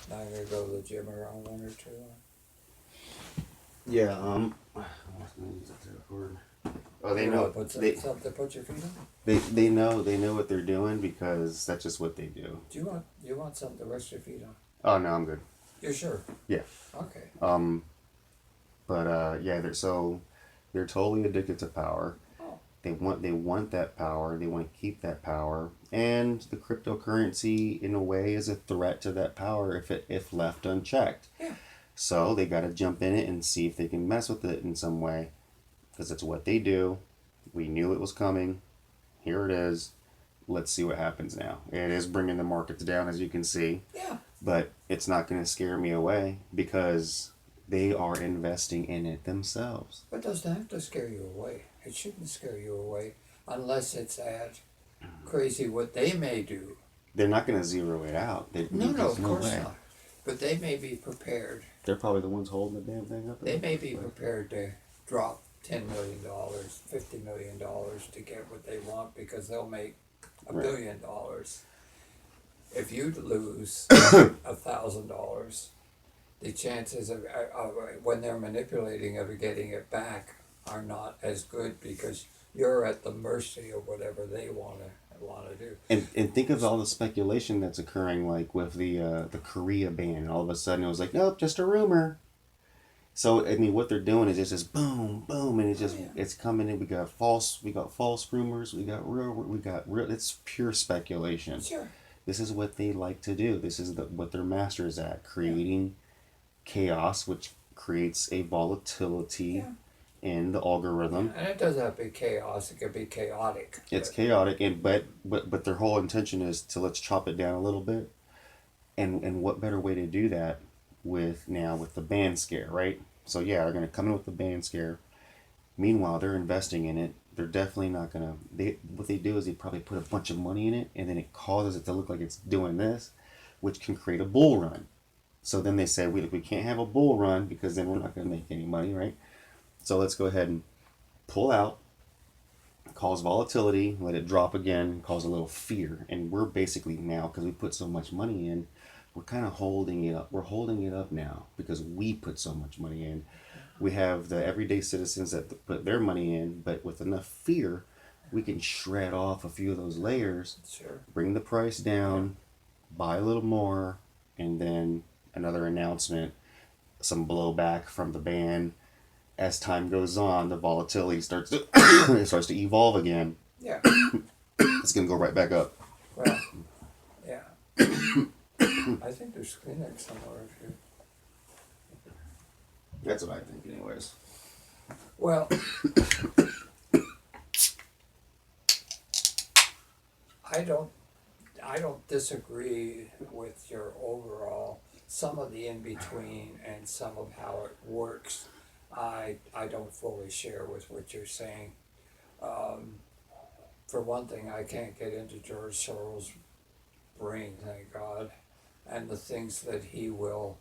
Now you're gonna go to the gym around 1 or 2. Yeah. I was gonna use that to record. Oh, they You know want to put they something to put your feet on? they know what they're doing because that's just what they do. Do you want something to rest your feet on? Oh no, I'm good. You're sure? Yeah. Okay. Um. But yeah. They're totally addicted to power. Oh, They want that power. They want to keep that power. And the cryptocurrency, in a way, is a threat to that power if left unchecked. yeah. So they got to jump in it and see if they can mess with it in some way, because it's what they do. We knew it was coming. Here it is. Let's see what happens now. It is bringing the markets down, as you can see, Yeah. but it's not going to scare me away because they are investing in it themselves. But it doesn't have to scare you away. It shouldn't scare you away unless it's that crazy what they may do. They're not going to zero it out. No, no, There's of no course way. not. But they may be prepared. They're probably the ones holding the damn thing up. They may be prepared to drop $10 million, $50 million to get what they want because they'll make a Right. $1 billion. If you lose $1,000, the chances of when they're manipulating of getting it back are not as good because you're at the mercy of whatever they want to do. And think of all the speculation that's occurring, like with the Korea ban, and all of a sudden it was like, nope, just a rumor. So I mean, what they're doing is just boom, boom, and Oh, yeah. it's coming in. We got false rumors. We got real. It's pure speculation. Sure. This is what they like to do. This is what they're masters at, creating chaos, which creates a volatility Yeah. in the algorithm. And it doesn't have to be chaos, it could be chaotic. It's But chaotic, and but their whole intention is to let's chop it down a little bit. And what better way to do that with the ban scare, right? So yeah, they're gonna come in with the ban scare. Meanwhile, they're investing in it. They're definitely not gonna. What they do is they probably put a bunch of money in it, and then it causes it to look like it's doing this, which can create a bull run. So then they say we can't have a bull run because then we're not gonna make any money, right? So let's go ahead and pull out, cause volatility, let it drop again, cause a little fear, and we're basically now because we put so much money in, we're kind of holding it up. We're holding it up now because we put so much money in. We have the everyday citizens that put their money in, but with enough fear, we can shred off a few of those layers, sure. bring the price down, buy a little more, and then another announcement, some blowback from the ban. As time goes on, the volatility starts to it starts to evolve again. Yeah. It's gonna go right back up. Well, yeah. I think there's Kleenex somewhere if you. That's what I think, anyways. Well, I don't I don't disagree with your overall some of the in between and some of how it works. I don't fully share with what you're saying. Um, for one thing, I can't get into George Soros' brain, thank God, and the things that he will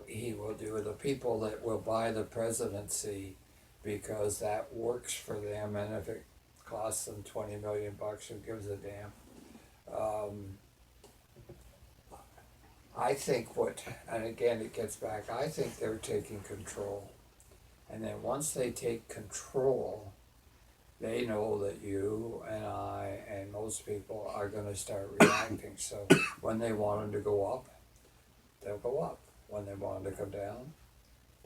do. The people that will buy the presidency because that works for them, and if it costs them 20 million bucks, who gives a damn? Um, I think and again it gets back. I think they're taking control, and then once they take control, they know that you and I and most people are going to start reacting. So when they want them to go up, they'll go up. When they want them to come down,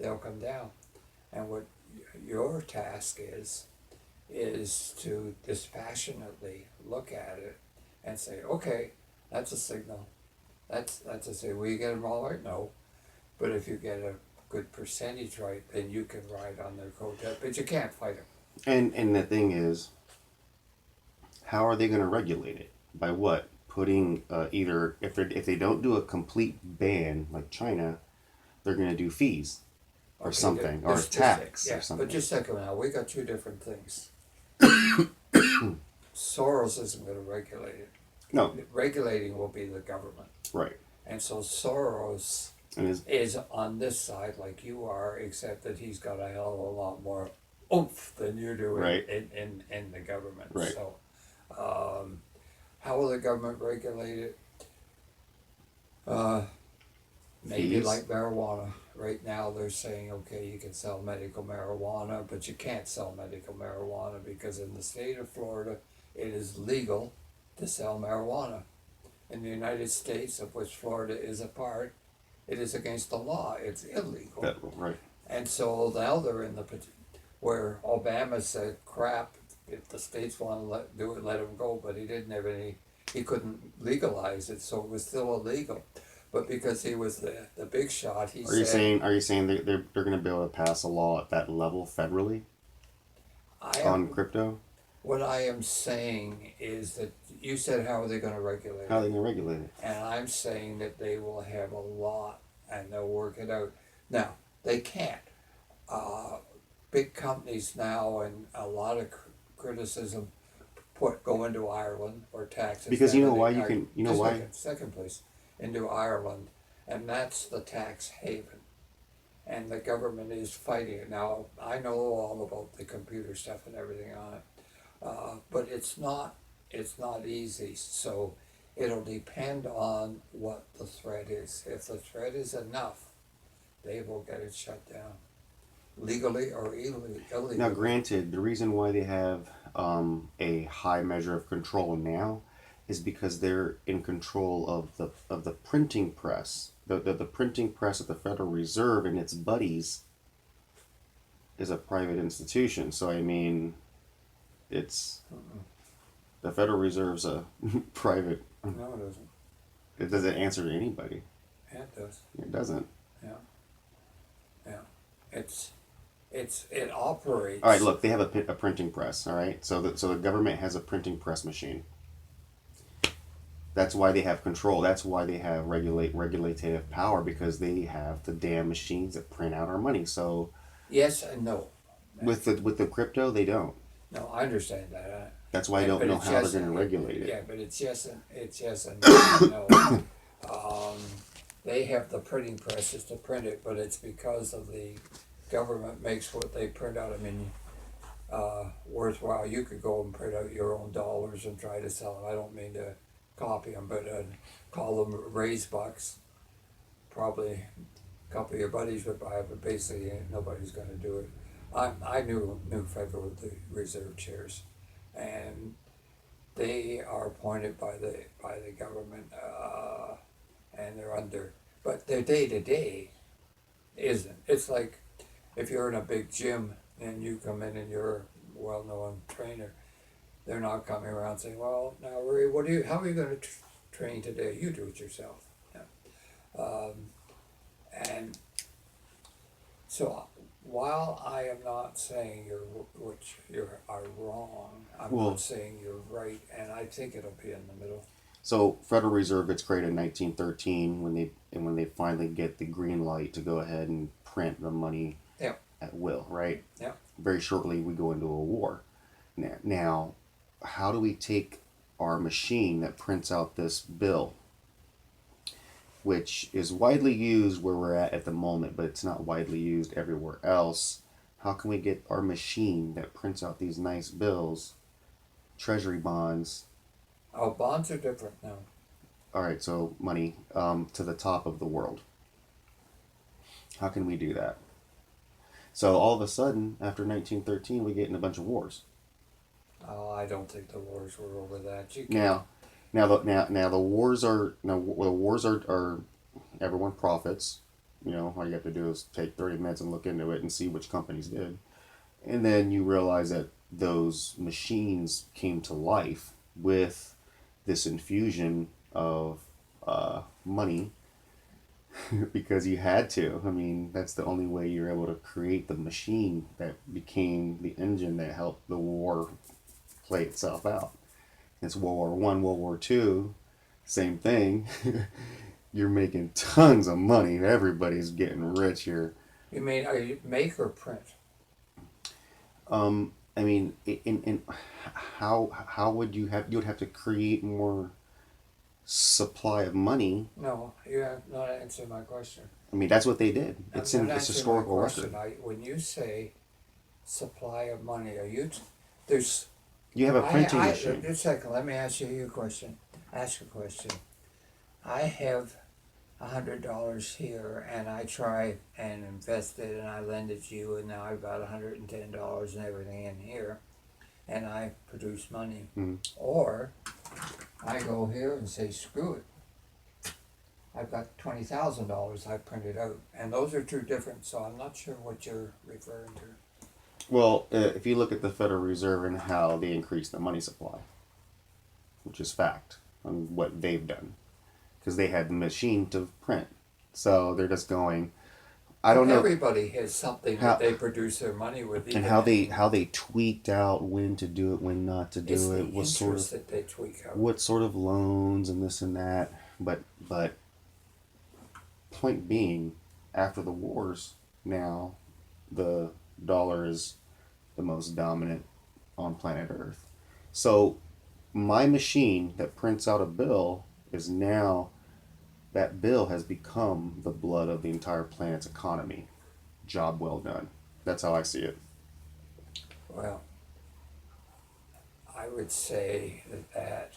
they'll come down. And what your task is to dispassionately look at it and say, okay, that's a signal. That's a signal. Will you get them all right? No. But if you get a good percentage right, then you can ride on their coattail. But you can't fight them. And the thing is, how are they going to regulate it? By what? Putting either if they don't do a complete ban like China, they're going to do fees or Okay, something or a just tax yeah, or something. but just a second now. We got two different things. Soros isn't going to regulate it. No, Regulating will be the government. right. And so Soros And is on this side like you are, except that he's got a hell of a lot more oomph than you do Right. in the government. Right. So, how will the government regulate it? Uh, Maybe fees. like marijuana. Right now they're saying, okay, you can sell medical marijuana, but you can't sell medical marijuana because in the state of Florida, it is legal to sell marijuana. In the United States, of which Florida is a part, it is against the law. It's illegal. Federal, right? And so now they're in the where Obama said, "Crap, if the states want to do it, let them go." But he didn't have any. He couldn't legalize it, so it was still illegal. But because he was the big shot, he Are you said, saying they're going to be able to pass a law at that level federally "I on am." crypto? What I am saying is that you said, "How are they going to regulate How are it?" they going to regulate it? And I'm saying that they will have a lot, and they'll work it out. Now they can't. Big companies now, and a lot of criticism go into Ireland or taxes. Because you know why Just second place into Ireland, and that's the tax haven, and the government is fighting it. Now I know all about the computer stuff and everything on it, but it's not easy. So it'll depend on what the threat is. If the threat is enough, they will get it shut down, legally or illegally. Now, granted, the reason why they have a high measure of control now is because they're in control of the printing press. The printing press at the Federal Reserve and its buddies is a private institution. So I mean, it's the Federal Reserve's a private. No, it doesn't. It doesn't answer to anybody. Yeah, it does. It doesn't. Yeah. It operates. All right, look, they have a printing press. All right, so the government has a printing press machine. That's why they have control. That's why they have regulative power, because they have the damn machines that print out our money. So Yes and no. with the crypto, they don't. No, I understand that. That's why I don't But know it's how yes they're going to and- regulate it. Yeah, but it's yes and no. They have the printing presses to print it, but it's because of the government makes what they print out. I mean, worthwhile. You could go and print out your own dollars and try to sell them. I don't mean to copy them, but call them raise bucks. Probably a couple of your buddies would buy it, but basically nobody's going to do it. I knew Federal Reserve chairs, and they are appointed by the government, and they're under. But their day to day isn't. It's like if you're in a big gym and you come in and you're a well-known trainer, they're not coming around saying, "Well, now Ray, how are you going to train today? You do it yourself." Yeah. And so while I am not saying you are wrong, I'm Well- not saying you're right, and I think it'll be in the middle. So Federal Reserve gets created in 1913 when they finally get the green light to go ahead and print the money Yeah. at will, right? Yeah. Very shortly we go into a war. Now, how do we take our machine that prints out this bill, which is widely used where we're at the moment, but it's not widely used everywhere else? How can we get our machine that prints out these nice bills, treasury bonds? Oh, bonds are different now. All right, so money to the top of the world. How can we do that? So all of a sudden, after 1913, we get in a bunch of wars. Oh, I don't think the wars were over that. Now the wars are everyone profits. You know, all you have to do is take 30 minutes and look into it and see which companies did, and then you realize that those machines came to life with this infusion of money because you had to. I mean, that's the only way you're able to create the machine that became the engine that helped the war play itself out. It's World War One, World War Two, same thing. You're making tons of money. Everybody's getting rich here. You mean, are you make or print? I mean, in how would you would have to create more supply of money. No, you have not answered my question. I mean, that's what they did. It's I'm in not this answering my historical question. record. When you say supply of money, there's You have a printing machine. Just a second, let me ask you a question. I $100 here, and I try and invest it, and I lend it to you, and now I've got $110 and everything in here, and I produce money. Mhm. Or I go here and say, screw it. I've got $20,000 I printed out, and those are two different. So I'm not sure what you're referring to. Well, if you look at the Federal Reserve and how they increase the money supply, which is fact, on what they've done, because they had the machine to print, so they're just going. I don't know. Everybody has something How- that they produce their money with, And even how they tweaked out when to do it, when not to it's do the it, what sort interest of that they tweak out. what sort of loans and this and that. But point being, after the wars, now the dollar is the most dominant on planet Earth. So my machine that prints out a bill is now that bill has become the blood of the entire planet's economy. Job well done. That's how I see it. Well, I would say that